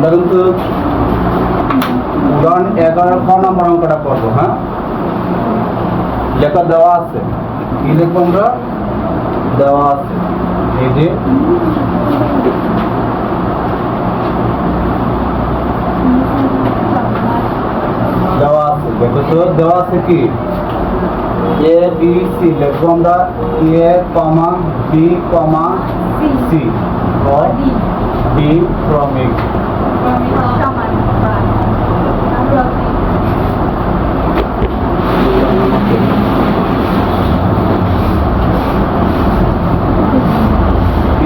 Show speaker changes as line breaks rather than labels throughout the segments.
আমরা কিন্তু উদাহরণ 11 নম্বর অঙ্কটা করবো। হ্যাঁ, লেখা দেওয়া আছে, কি লিখবো আমরা? দেওয়া আছে, এই যে দেওয়া আছে, দেখো তো দেওয়া আছে কি এ বি সি লিখবো আমরা এ কমা বি কমা সি ও ডি ক্রমিক।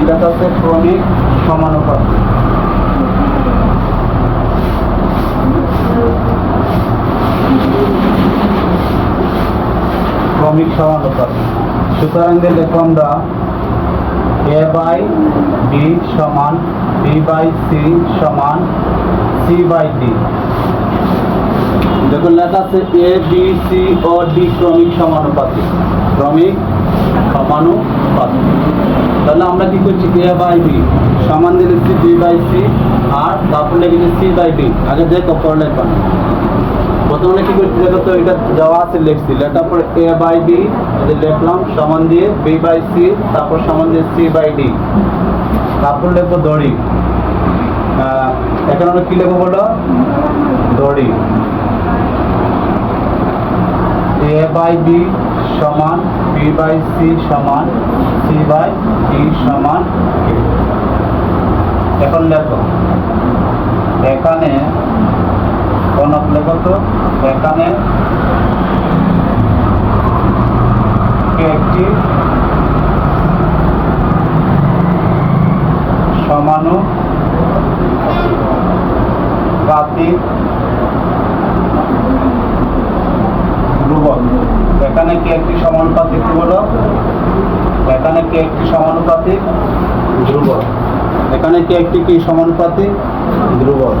এটা হচ্ছে ক্রমিক সমানুপাতিক। ক্রমিক সমানুপাতিক। সুতরাং দেখো আমরা এ বাই বি সমান বি বাই সি সমান সি বাই ডি। দেখুন লেখা আছে A B C O D ক্রমিক সমানুপাতিক। ক্রমিক সমানুপাতিক। তাহলে আমরা কি করছি? এ বাই বি সমান দিয়েছি বি বাই সি, আর তারপর লিখেছি সি বাই ডি। আগে দেখো পরে লেখবেন। প্রথমে কি করছি দেখো তো, এটা দেওয়া আছে লিখছি, লেখার পর এ বাই বি লিখলাম সমান দিয়ে বি বাই সি, তারপর সমান দিয়ে সি বাই ডি, তারপর লিখবো দড়ি। এখানে আমরা কি লিখবো বলো? দড়ি। এ বাই বি সমান বি বাই সি সমান সি বাই ডি সমান কে। এখন লেখো এখানে লেখো তো, এখানে একটি সমানুপাতিক ধ্রুবক। এখানে কি একটি সমানুপাতিক ধ্রুবক? এখানে কি একটি সমানুপাতিক ধ্রুবক? এখানে কি একটি কি সমানুপাতিক ধ্রুবক?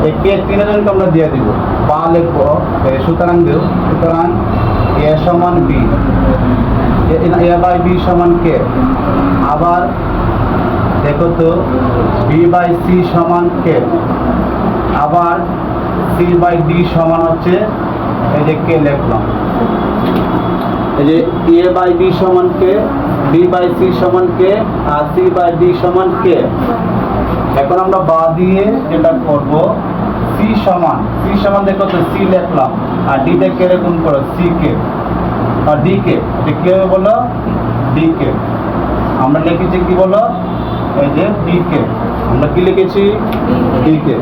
এই কে তিনজনকে আমরা দিয়ে দিব, বা লিখবো সুতরাং দেব। সুতরাং এ সমান বি, এ বাই বি সমান কে। আবার দেখো তো বি বাই সি সমান কে। আবার সি বাই ডি সমান হচ্ছে এই যে কে লিখলাম, এই যে এ বাই বি সমান কে, বি বাই সি সমান কে, আর সি বাই ডি সমান কে। এখন আমরা বা দিয়ে যেটা করব, সি সমান দেখো তো সি লিখলাম, আর ডি তে কে গুণ করো সি কে, আর ডি কে কে বলো ডি কে। আমরা লিখেছি কি বলো, এই যে ডি কে, আমরা কি লিখেছি? ডি কে।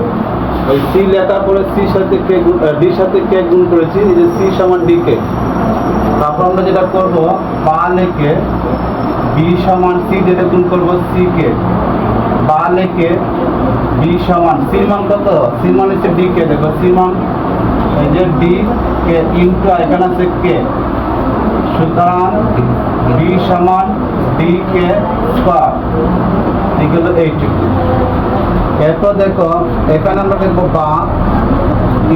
ওই সি লেখার পরে সি সাথে কে ডির সাথে কে গুণ করেছি, এই যে সি সমান ডি কে। তারপর আমরা যেটা করব, বা লিখে বি সমান সি যেটা গুণ করব সি কে, বা লিখে বি সমান সি মান কত? সি মান হচ্ছে ডি কে। দেখো সি মান এই যে ডি কে ইনটু এখানে আছে কে। সুতরাং বি সমান ডি কে স্কয়ার এগুলো এইটুকু। এরপর দেখো এখানে আমরা দেখবো বা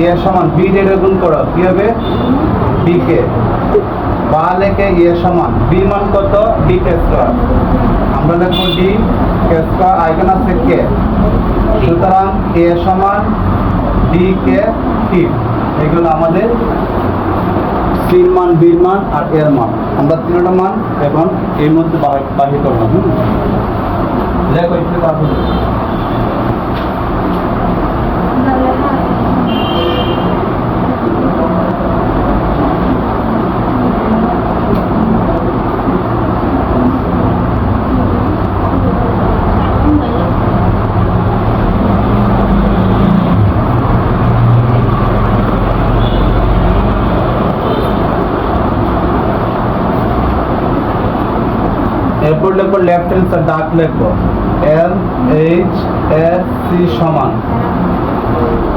এ সমান বি যেটা গুণ করো কি হবে? ডি কে। বা লেখে এ সমান বি মান কত? ডি কে স্কয়ার। আমরা লিখবো ডি কে স্কয়ার, এখানে আছে কে। সুতরাং এ সমান ডি কে কিউব। এগুলো আমাদের সির মান, বির মান আর এর মান। আমরা তিনটা মান এখন এর মধ্যে বাহির করলাম। দেখো একটু তারপর এরপর লিখবো লেফট হ্যান্ড সাইড ডাক লিখবো এল এইচ এস সি সমান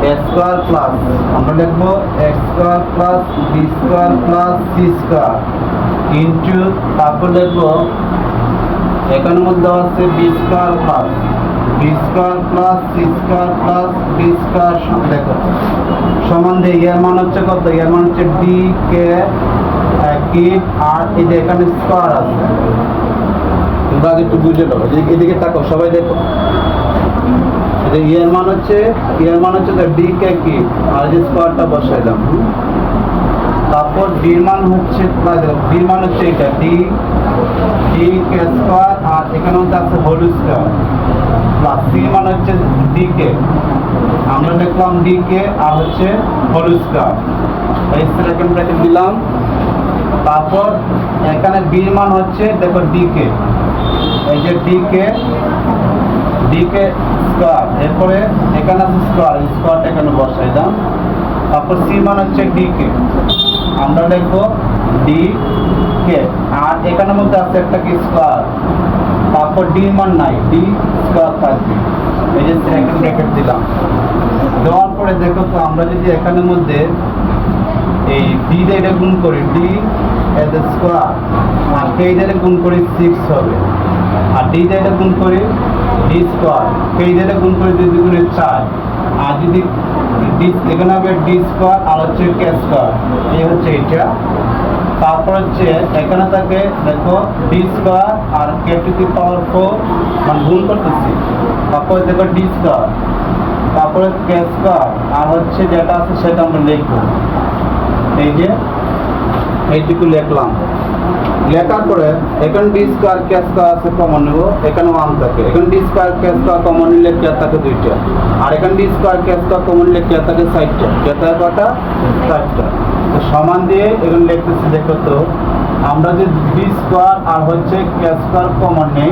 এ স্কয়ার প্লাস, আমরা লিখবো x square plus b square plus c square into, তারপর লিখবো এখানের মধ্যে আছে b square plus c square plus d square. দেখো সমান দিয়ে এর মান হচ্ছে কত? এর মান হচ্ছে ডি কে কিউব, আর এই যে এখানে স্কয়ার আছে। তোমরা আগে একটু বুঝে নাও, এদিকে তাকাও সবাই, দেখো যে এর মান হচ্ছে ডি কে কি আর যে স্কোয়ারটা বসাইলাম। তারপর ডি মান হচ্ছে এটা ডি কে স্কোয়ার, আর এখানে হচ্ছে আছে হোল স্কোয়ার, প্লাস সি মান হচ্ছে ডি কে, আমরা দেখলাম ডি কে আর হচ্ছে হোল স্কোয়ার, এই সেকেন্ড ব্র্যাকেট দিলাম। তারপর এখানে বি মান হচ্ছে দেখো ডি কে, এই যে ডি কে স্কোয়ার, এরপরে এখানে আছে স্কোয়ারটা এখানে বসাইলাম। তারপর সি মান হচ্ছে ডি কে, আমরা দেখবো ডি কে, আর এখানের মধ্যে আছে একটা কি স্কোয়ার, তারপর ডি মান নাই, ডি স্কোয়ার থাকবে, এই যে সেকেন্ড ব্র্যাকেট দিলাম। দেওয়ার পরে দেখো তো আমরা যদি এখানের মধ্যে এই ডি দিয়ে গুণ করি ডি এজ এ স্কোয়ার, আর কে দিয়ে গুণ করি 6 হবে, আর ডি দিয়ে গুণ করি ডি স্কোয়ার, কে দিয়ে গুণ করি 2 গুণে 4, আর যদি এখানে হবে ডি স্কোয়ার আর হচ্ছে কে স্কোয়ার, এই হচ্ছে এটা। তারপর হচ্ছে এখানে থাকে দেখো ডি স্কোয়ার আর কে টু দি পাওয়ার 4, মানে গুণ করতেছি। তারপর দেখো ডি স্কোয়ার, তারপরে কে স্কোয়ার, আর হচ্ছে যেটা আছে সেটা আমরা লিখবো, এই যে এইটুকু লিখলাম। লেখার পরে এখানে ডি স্কোয়ার কে স্কোয়ার আছে কমন নেব, এখানে 1 থাকে, এখানে ডি স্কোয়ার কে স্কোয়ার কমন নিলে কে থাকে 2টা, আর এখানে ডি স্কোয়ার কে স্কোয়ার কমন নিলে কে থাকে 4টা, কে থাকে কটা 4টা। তো সমান দিয়ে এখানে লিখতেছি, দেখো তো আমরা যদি ডি স্কোয়ার আর হচ্ছে কে স্কোয়ার কমন নেই,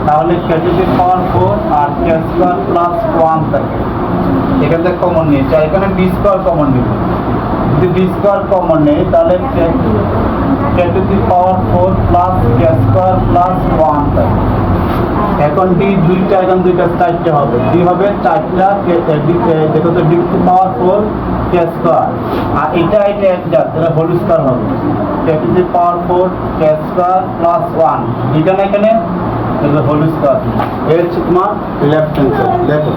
তাহলে কে টু দি পাওয়ার 4 আর কে স্কোয়ার প্লাস 1 থাকে, এখান থেকে কমন নিয়েছি, আর এখানে ডি স্কোয়ার কমন নিব। যদি ডি স্কোয়ার কমন নেই তাহলে K to the power 4 plus K square plus 1 থাকে। এখন ডি 2টা, এখন 2টা 4টা হবে, ডি হবে 4টা, দেখো তো D to the power 4 K square, আর এটা এক জাত, এটা হোল স্কোয়ার হবে, K to the power 4 K square plus 1, এটা না এখানে হোল স্কোয়ার। এর হচ্ছে তোমার লেফট হ্যান্ড সাইড। দেখো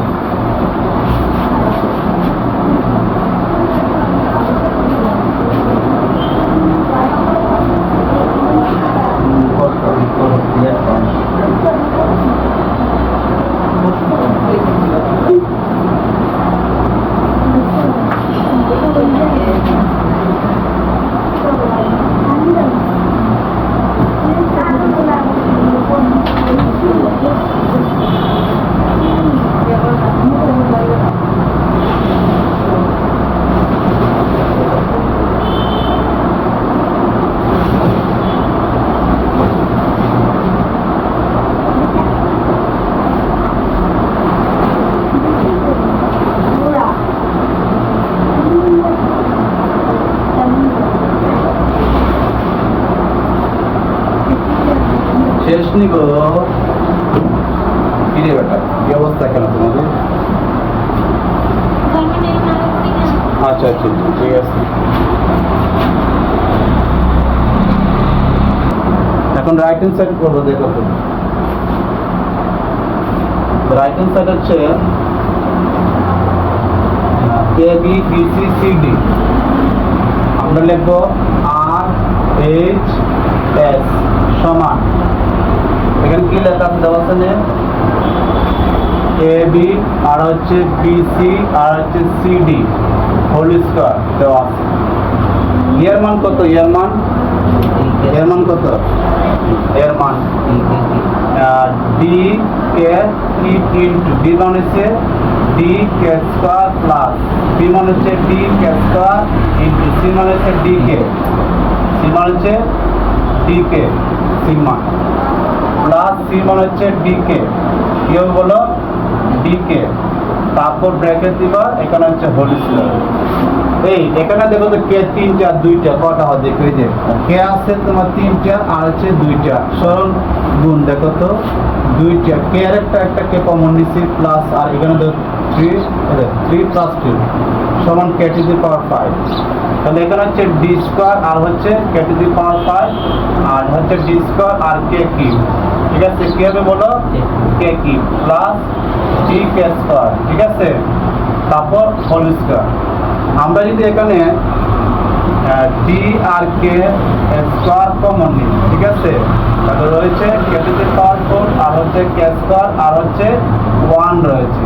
শেষ নিব কিরে বেটা, কি অবস্থা কেন তোমাদের? আচ্ছা আচ্ছা ঠিক আছে। এখন রাইট হ্যান্ড সাইড করবো, দেখো তো রাইট হ্যান্ড সাইড হচ্ছে A B B C C D, আমরা লিখবো আর এইচ এস সমান, এখানে কি লেখা আছে দেওয়া আছে, এ বি আর হচ্ছে বি সি আর হচ্ছে সি ডি হোল স্কোয়ার দেওয়া আছে। এর মান কত? এর মান কত? এর মান ডি কে ইন্টু ডি মান হচ্ছে ডি কে স্কোয়ার প্লাস বি মান হচ্ছে ডি কে স্কোয়ার ইন্টু সি মান হচ্ছে ডি কে, সি মান হচ্ছে ডি কে সি মান, প্লাস সি মান হচ্ছে ডি কে, কি হবে বলো ডি কে, তারপর ব্র্যাকেট দিবা, এখানে হচ্ছে হোল স্কয়ার। এই এখানে দেখো তো কে 3টা 2টা কটা হয় দেখো, এই যে কে আছে তোমার 3টা আর হচ্ছে 2টা, সরল গুণ দেখো তো 2টা, কে এর একটা কে কমন নিছি প্লাস, আর এখানে তো 3 প্লাস 2 সমান কে টু দি পাওয়ার 5, তাহলে এখানে হচ্ছে ডি স্কয়ার আর হচ্ছে কে টু দি পাওয়ার 5 আর হচ্ছে ডি স্কয়ার আর কে কিউব, ঠিক আছে? কি হবে বলো কে কিউব প্লাস ডি কে স্কয়ার, ঠিক আছে? তারপর হোল স্কয়ার। আমরা যদি এখানে ডি আর কে স্কয়ার কমন নিই, ঠিক আছে, তাহলে রয়েছে কে টু দি পাওয়ার 4 আর হচ্ছে কে স্কয়ার আর হচ্ছে 1 রয়েছে,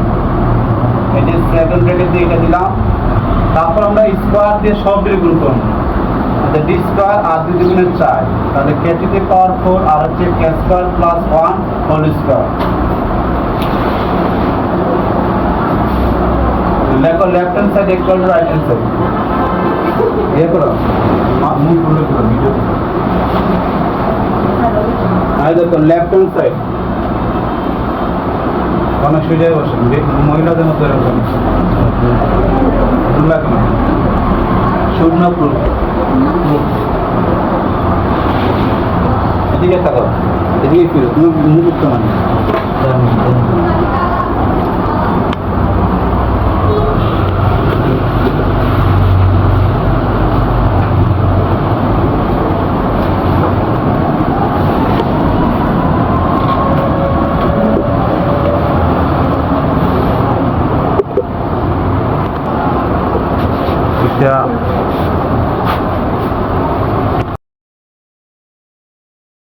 এই যে 7 ব্র্যাকেট দিয়ে এটা দিলাম। তারপর আমরা স্কোয়ার দিয়ে সবগুলো গুণ করব। ডি স্কোয়ার আর 2 দুগুণে 4, তাহলে কে টু দি পাওয়ার 4 আর হচ্ছে কে স্কোয়ার প্লাস 1 হোল স্কোয়ার। লেখো left hand side equal to right hand side. ইয়ে করো, মুখ বন্ধ করো ভিডিও। আর দেখো লেফট হ্যান্ড সাইড কোনো সুজায় বসে মহিলাদের মতো এরকম লাগে না, শূন্য প্রুফ। এদিকে থাকো, এদিকে ফিরো, তুমি মুখ উঠতে মানে এটা